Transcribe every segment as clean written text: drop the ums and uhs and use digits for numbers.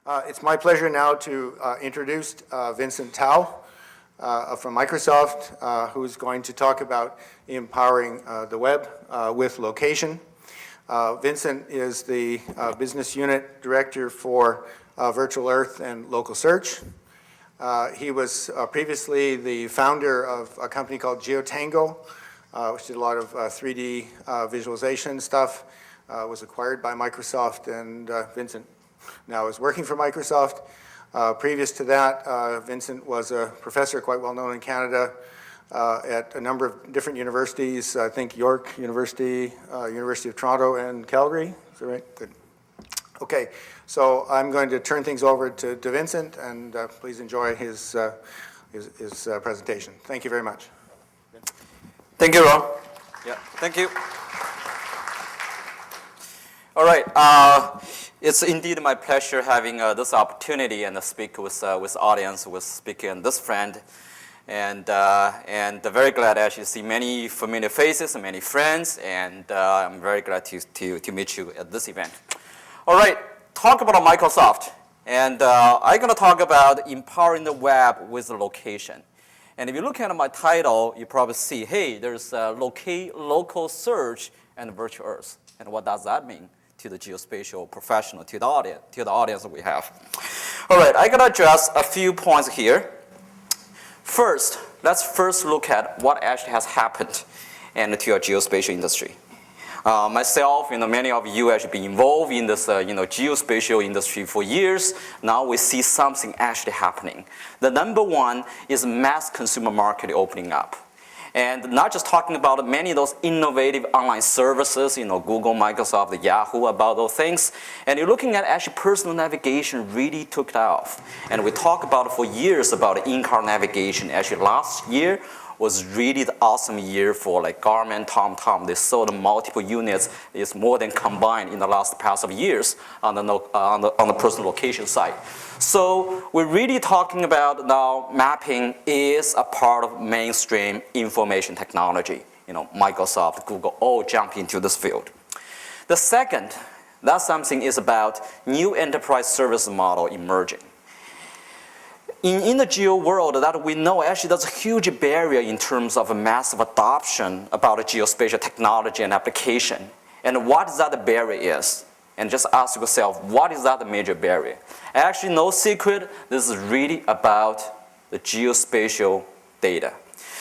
It's my pleasure now to introduce Vincent Tao from Microsoft, who's going to talk about empowering the web with location. Vincent is the business unit director for Virtual Earth and local search. He was previously the founder of a company called GeoTango, which did a lot of 3D visualization stuff, was acquired by Microsoft, and Vincent now is working for Microsoft. Previous to that, Vincent was a professor quite well known in Canada at a number of different universities, I think York University, University of Toronto, and Calgary. Is that right? Good. Okay, so I'm going to turn things over to Vincent, and please enjoy his presentation. Thank you very much. Thank you, Ron. Yeah, thank you. All right, it's indeed my pleasure having this opportunity and speak with audience, with speaking and this friend, and very glad to actually see many familiar faces and many friends, and I'm very glad to meet you at this event. All right, talk about Microsoft, and I'm going to talk about empowering the web with location. And if you look at my title, you probably see, hey, there's local search and virtual earth. And what does that mean to the geospatial professional, to the audience that we have? All right, I'm going to address a few points here. First, let's first look at what actually has happened to our geospatial industry. Myself, many of you actually been involved in this, geospatial industry for years. Now we see something actually happening. The number one is mass consumer market opening up. And not just talking about many of those innovative online services, Google, Microsoft, Yahoo, about those things. And you're looking at actually personal navigation really took off. And we talked about it for years about in-car navigation. Actually last year was really the awesome year for like Garmin, TomTom. They sold multiple units. It's more than combined in the past of years on the personal location side. So we're really talking about now mapping is a part of mainstream information technology. Microsoft, Google all jump into this field. The second, that something is about new enterprise service model emerging. In the geo world that we know, actually there's a huge barrier in terms of a massive adoption about geospatial technology and application. And what that barrier is. And just ask yourself, what is that major barrier? Actually, no secret, this is really about the geospatial data.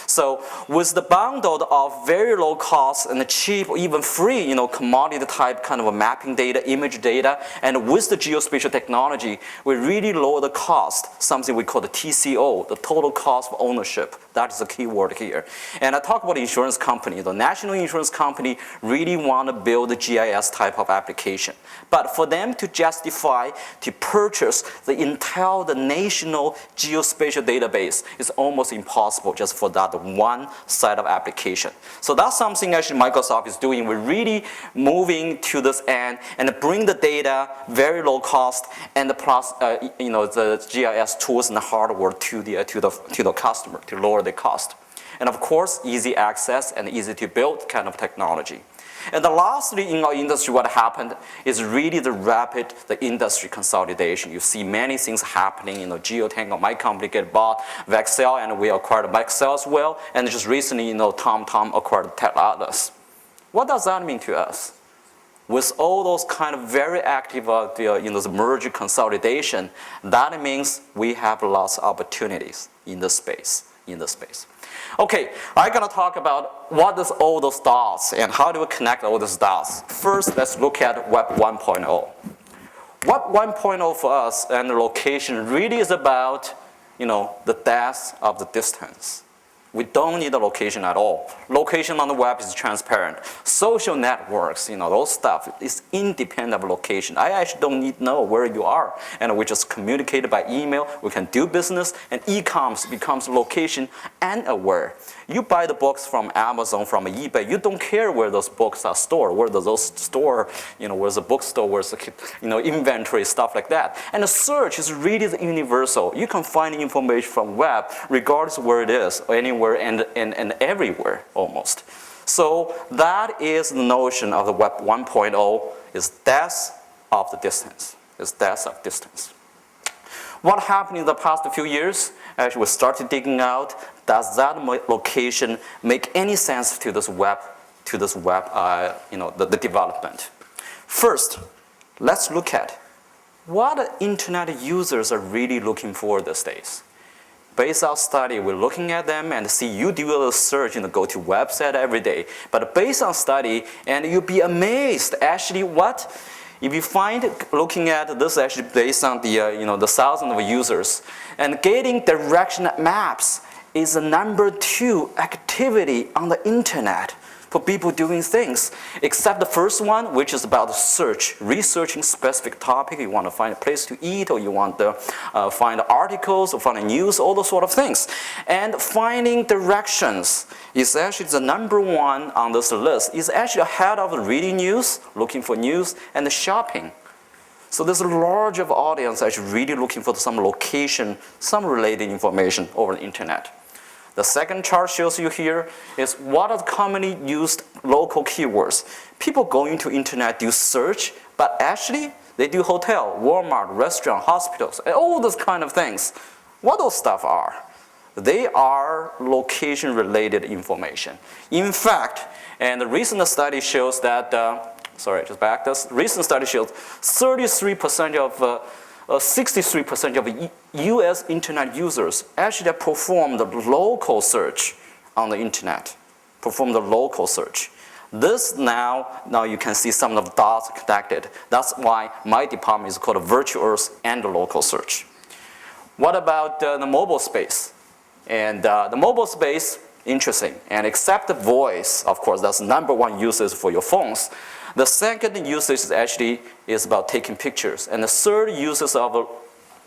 So with the bundle of very low cost and cheap, even free, commodity type kind of a mapping data, image data, and with the geospatial technology, we really lower the cost, something we call the TCO, the total cost of ownership. That is the key word here. And I talk about the insurance company. The national insurance company really want to build a GIS type of application. But for them to justify to purchase the entire national geospatial database is almost impossible just for that one side of application. So that's something actually Microsoft is doing. We're really moving to this end and bring the data very low cost and the the GIS tools and the hardware to the customer to lower the cost. And of course, easy access and easy to build kind of technology. And lastly, in our industry, what happened is really the industry consolidation. You see many things happening. GeoTango, my company, get bought, Vexel, and we acquired Vexel as well. And just recently, TomTom acquired TechAtlas. What does that mean to us? With all those kind of very active, the merger consolidation, that means we have lots of opportunities in this space. Okay, I'm going to talk about what is all those dots and how do we connect all those dots. First, let's look at Web 1.0. Web 1.0 for us and the location really is about, the depth of the distance. We don't need a location at all. Location on the web is transparent. Social networks, those stuff is independent of location. I actually don't need to know where you are. And we just communicate by email. We can do business. And e-commerce becomes location and aware. You buy the books from Amazon, from eBay. You don't care where those books are stored. Where does those store? Where's the bookstore? Where's the inventory, stuff like that. And the search is really universal. You can find information from web regardless of where it is, or anywhere and everywhere almost. So that is the notion of the Web 1.0 is depth of the distance. Is depth of distance. What happened in the past few years? Actually, we started digging out, does that location make any sense to this web, the development? First, let's look at what internet users are really looking for these days. Based on study, we're looking at them and see you do a search and go to website every day. But based on study, and you'll be amazed, actually what? If you find, looking at this actually based on the thousands of users, and getting direction maps is the number 2 activity on the internet for people doing things, except the first one, which is about search, researching specific topic. You want to find a place to eat, or you want to find articles, or find news, all those sort of things. And finding directions is actually the number 1 on this list. It's actually ahead of reading news, looking for news, and the shopping. So there's a large of audience actually really looking for some location, some related information over the internet. The second chart shows you here is what are the commonly used local keywords. People go into internet, do search, but actually they do hotel, Walmart, restaurant, hospitals, and all those kind of things. What those stuff are? They are location-related information. In fact, and the recent study shows that, recent study shows 63% of 63% of US internet users actually perform the local search on the internet, perform the local search. This now you can see some of the dots connected. That's why my department is called Virtual Earth and the local search. What about the mobile space? And the mobile space, interesting. And except the voice, of course, that's number 1 usage for your phones. The second usage is about taking pictures. And the third usage of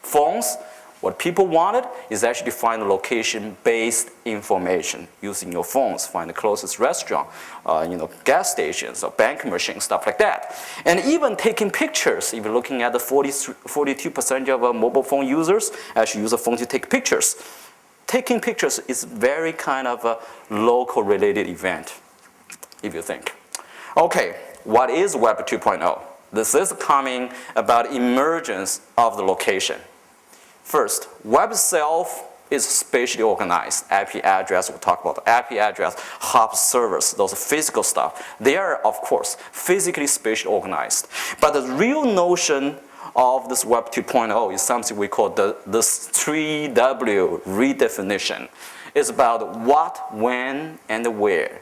phones, what people wanted is actually find location-based information using your phones, find the closest restaurant, gas stations or bank machines, stuff like that. And even taking pictures, if you're looking at the 42% of mobile phone users actually use a phone to take pictures. Taking pictures is very kind of a local related event, if you think. Okay. What is Web 2.0? This is coming about emergence of the location. First, web itself is spatially organized. IP address, we'll talk about the IP address, hub servers, those physical stuff. They are, of course, physically spatially organized. But the real notion of this Web 2.0 is something we call this 3W redefinition. It's about what, when, and where.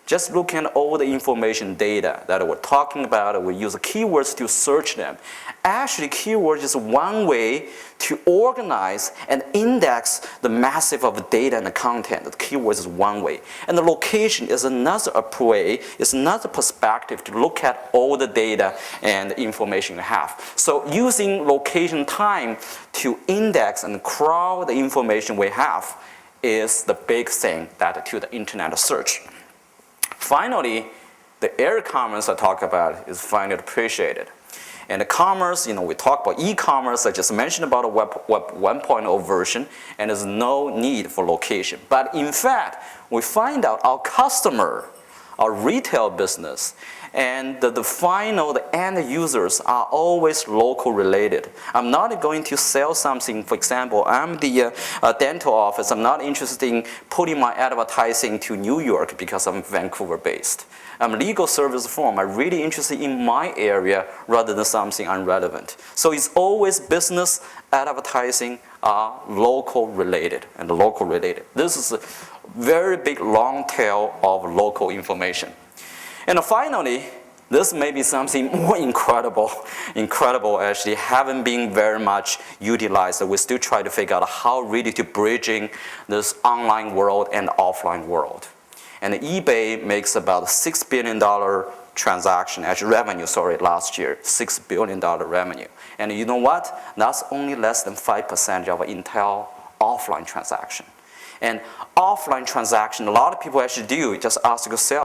Just looking at all the information data that we're talking about, we use keywords to search them. Actually, keywords is one way to organize and index the massive of data and the content. The keywords is one way. And the location is another way, is another perspective to look at all the data and information you have. So using location time to index and crawl the information we have is the big thing that to the internet search. Finally, the air commerce I talk about is finally appreciated. And the commerce, we talk about e-commerce, I just mentioned about a Web 1.0 version, and there's no need for location. But in fact, we find out our customer, our retail business, and the end users are always local related. I'm not going to sell something, for example, I'm the dental office, I'm not interested in putting my advertising to New York because I'm Vancouver based. I'm a legal service firm, I'm really interested in my area rather than something irrelevant. So it's always business, advertising are local related and local related. This is a very big long tail of local information. And finally, this may be something more incredible actually, haven't been very much utilized. We still try to figure out how really to bridging this online world and offline world. And eBay makes about $6 billion transaction, actually revenue, last year, $6 billion revenue. And you know what? That's only less than 5% of Intel offline transaction. And offline transaction, a lot of people actually do, just ask yourself,